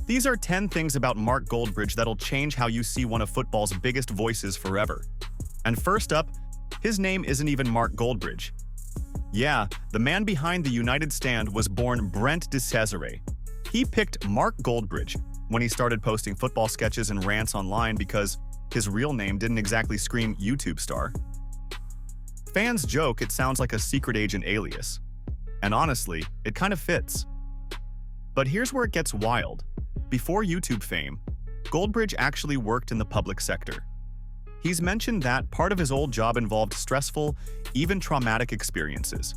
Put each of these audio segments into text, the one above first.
These are 10 things about Mark Goldbridge that'll change how you see one of football's biggest voices forever. And first up, his name isn't even Mark Goldbridge. Yeah, the man behind the United Stand was born Brent DeCesare. He picked Mark Goldbridge when he started posting football sketches and rants online because his real name didn't exactly scream YouTube star. Fans joke it sounds like a secret agent alias. And honestly, it kind of fits. But here's where it gets wild. Before YouTube fame, Goldbridge actually worked in the public sector. He's mentioned that part of his old job involved stressful, even traumatic experiences,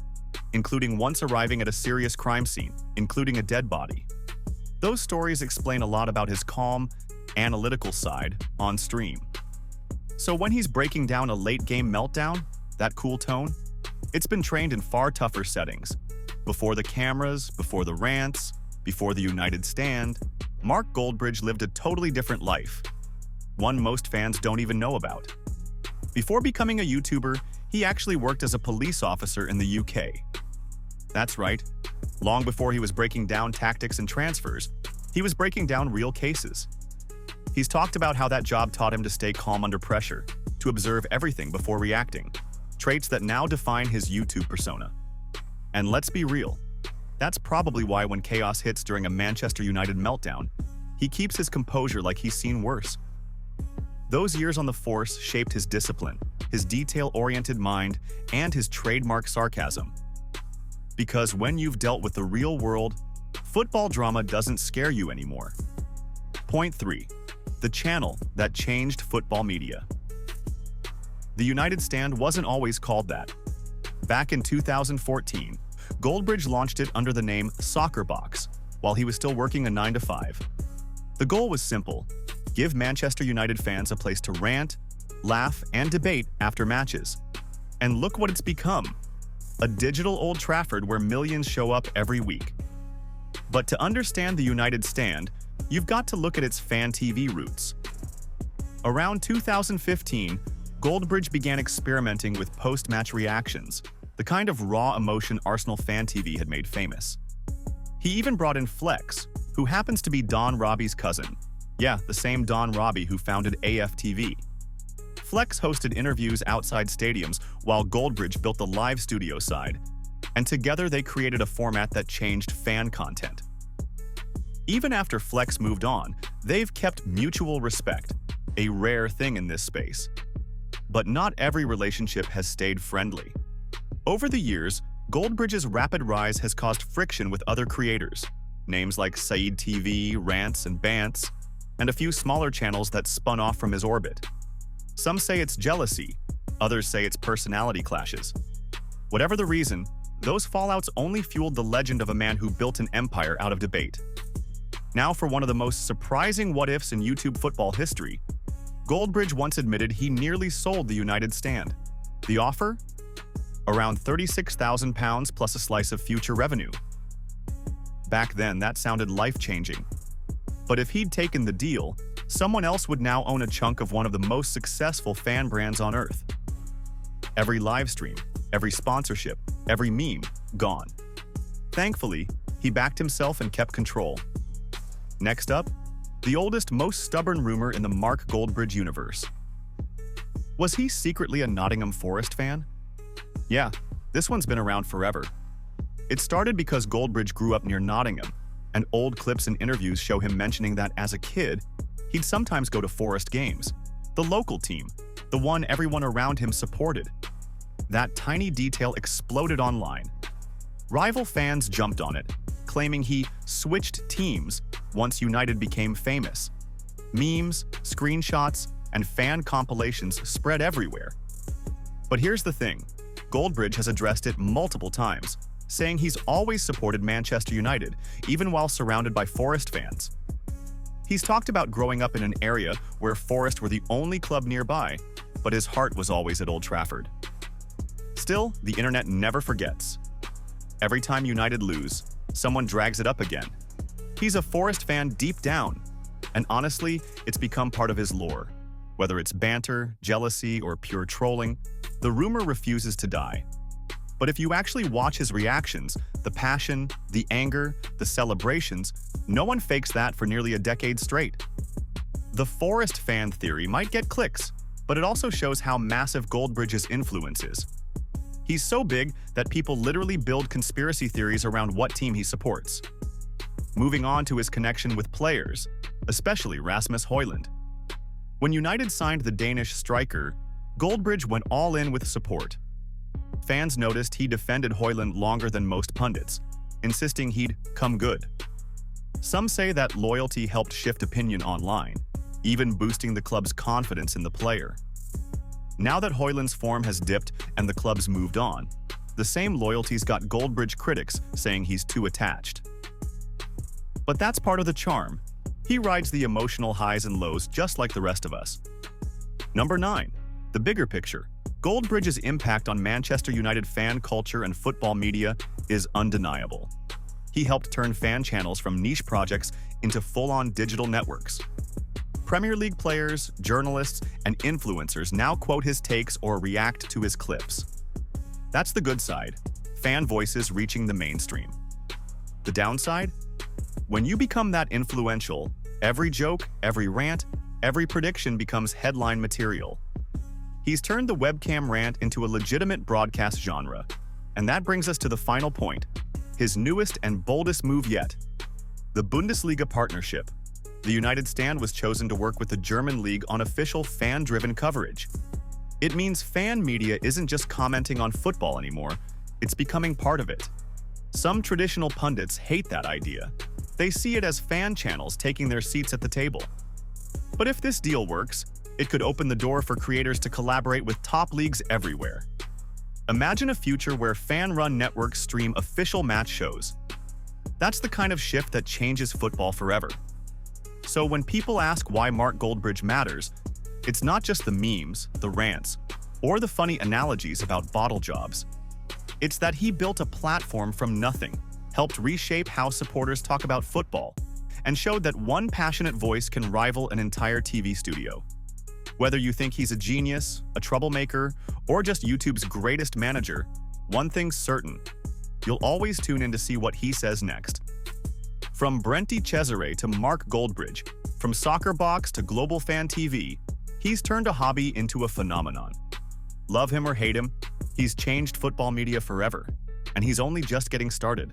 including once arriving at a serious crime scene, including a dead body. Those stories explain a lot about his calm, analytical side on stream. So when he's breaking down a late-game meltdown, that cool tone, it's been trained in far tougher settings. Before the cameras, before the rants, before the United Stand, Mark Goldbridge lived a totally different life, one most fans don't even know about. Before becoming a YouTuber, he actually worked as a police officer in the UK. That's right, long before he was breaking down tactics and transfers, he was breaking down real cases. He's talked about how that job taught him to stay calm under pressure, to observe everything before reacting, traits that now define his YouTube persona. And let's be real, that's probably why when chaos hits during a Manchester United meltdown, he keeps his composure like he's seen worse. Those years on the force shaped his discipline, his detail-oriented mind, and his trademark sarcasm. Because when you've dealt with the real world, football drama doesn't scare you anymore. Point 3. The channel that changed football media. The United Stand wasn't always called that. Back in 2014, Goldbridge launched it under the name Soccer Box, while he was still working a 9-to-5. The goal was simple: give Manchester United fans a place to rant, laugh, and debate after matches. And look what it's become: a digital Old Trafford where millions show up every week. But to understand the United Stand, you've got to look at its fan TV roots. Around 2015, Goldbridge began experimenting with post-match reactions, the kind of raw emotion Arsenal fan TV had made famous. He even brought in Flex, who happens to be Don Robbie's cousin. Yeah, the same Don Robbie who founded AFTV. Flex hosted interviews outside stadiums while Goldbridge built the live studio side, and together they created a format that changed fan content. Even after Flex moved on, they've kept mutual respect, a rare thing in this space. But not every relationship has stayed friendly. Over the years, Goldbridge's rapid rise has caused friction with other creators, names like Saeed TV, Rants, and Bants, and a few smaller channels that spun off from his orbit. Some say it's jealousy, others say it's personality clashes. Whatever the reason, those fallouts only fueled the legend of a man who built an empire out of debate. Now for one of the most surprising what-ifs in YouTube football history, Goldbridge once admitted he nearly sold the United Stand. The offer? Around £36,000 plus a slice of future revenue. Back then, that sounded life-changing. But if he'd taken the deal, someone else would now own a chunk of one of the most successful fan brands on Earth. Every livestream, every sponsorship, every meme, gone. Thankfully, he backed himself and kept control. Next up, the oldest, most stubborn rumor in the Mark Goldbridge universe. Was he secretly a Nottingham Forest fan? Yeah, this one's been around forever. It started because Goldbridge grew up near Nottingham, and old clips and interviews show him mentioning that as a kid, he'd sometimes go to Forest games, the local team, the one everyone around him supported. That tiny detail exploded online. Rival fans jumped on it, claiming he switched teams once United became famous. Memes, screenshots, and fan compilations spread everywhere. But here's the thing, Goldbridge has addressed it multiple times, saying he's always supported Manchester United, even while surrounded by Forest fans. He's talked about growing up in an area where Forest were the only club nearby, but his heart was always at Old Trafford. Still, the internet never forgets. Every time United lose, someone drags it up again. He's a Forest fan deep down, and honestly, it's become part of his lore. Whether it's banter, jealousy, or pure trolling, the rumor refuses to die. But if you actually watch his reactions, the passion, the anger, the celebrations, no one fakes that for nearly a decade straight. The Forest fan theory might get clicks, but it also shows how massive Goldbridge's influence is. He's so big that people literally build conspiracy theories around what team he supports. Moving on to his connection with players, especially Rasmus Højlund. When United signed the Danish striker, Goldbridge went all in with support. Fans noticed he defended Højlund longer than most pundits, insisting he'd come good. Some say that loyalty helped shift opinion online, even boosting the club's confidence in the player. Now that Højlund's form has dipped and the club's moved on, the same loyalties got Goldbridge critics saying he's too attached. But that's part of the charm. He rides the emotional highs and lows just like the rest of us. Number 9. The bigger picture. Goldbridge's impact on Manchester United fan culture and football media is undeniable. He helped turn fan channels from niche projects into full-on digital networks. Premier League players, journalists, and influencers now quote his takes or react to his clips. That's the good side, fan voices reaching the mainstream. The downside? When you become that influential, every joke, every rant, every prediction becomes headline material. He's turned the webcam rant into a legitimate broadcast genre. And that brings us to the final point, his newest and boldest move yet, the Bundesliga partnership. The United stand was chosen to work with the German league on official fan-driven coverage. It means fan media isn't just commenting on football anymore, it's becoming part of it. Some traditional pundits hate that idea. They see it as fan channels taking their seats at the table. But if this deal works, it could open the door for creators to collaborate with top leagues everywhere. Imagine a future where fan-run networks stream official match shows. That's the kind of shift that changes football forever. So when people ask why Mark Goldbridge matters, it's not just the memes, the rants, or the funny analogies about bottle jobs. It's that he built a platform from nothing, helped reshape how supporters talk about football, and showed that one passionate voice can rival an entire TV studio. Whether you think he's a genius, a troublemaker, or just YouTube's greatest manager, one thing's certain: you'll always tune in to see what he says next. From Brenty Cesare to Mark Goldbridge, from Soccer Box to Global Fan TV, he's turned a hobby into a phenomenon. Love him or hate him, he's changed football media forever, and he's only just getting started.